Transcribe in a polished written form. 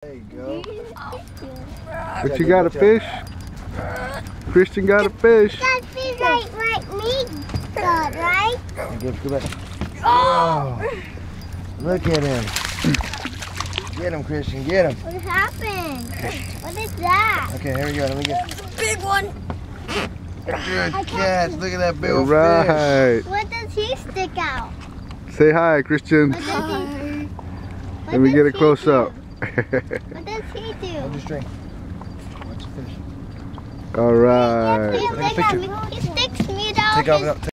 There you go. But you got a fish? Christian got a fish. That fish like me got, right? Go back. Oh! Look at him. Get him, Christian, get him. What happened? What is that? Okay, here we go. Let me get. Big one. Good catch. Look at that big All old fish. right. What does he stick out? Say hi, Christian. What does he, Let me get a close up. What does he do? Hold your string. Watch the fish. All right. He sticks me down. Take off.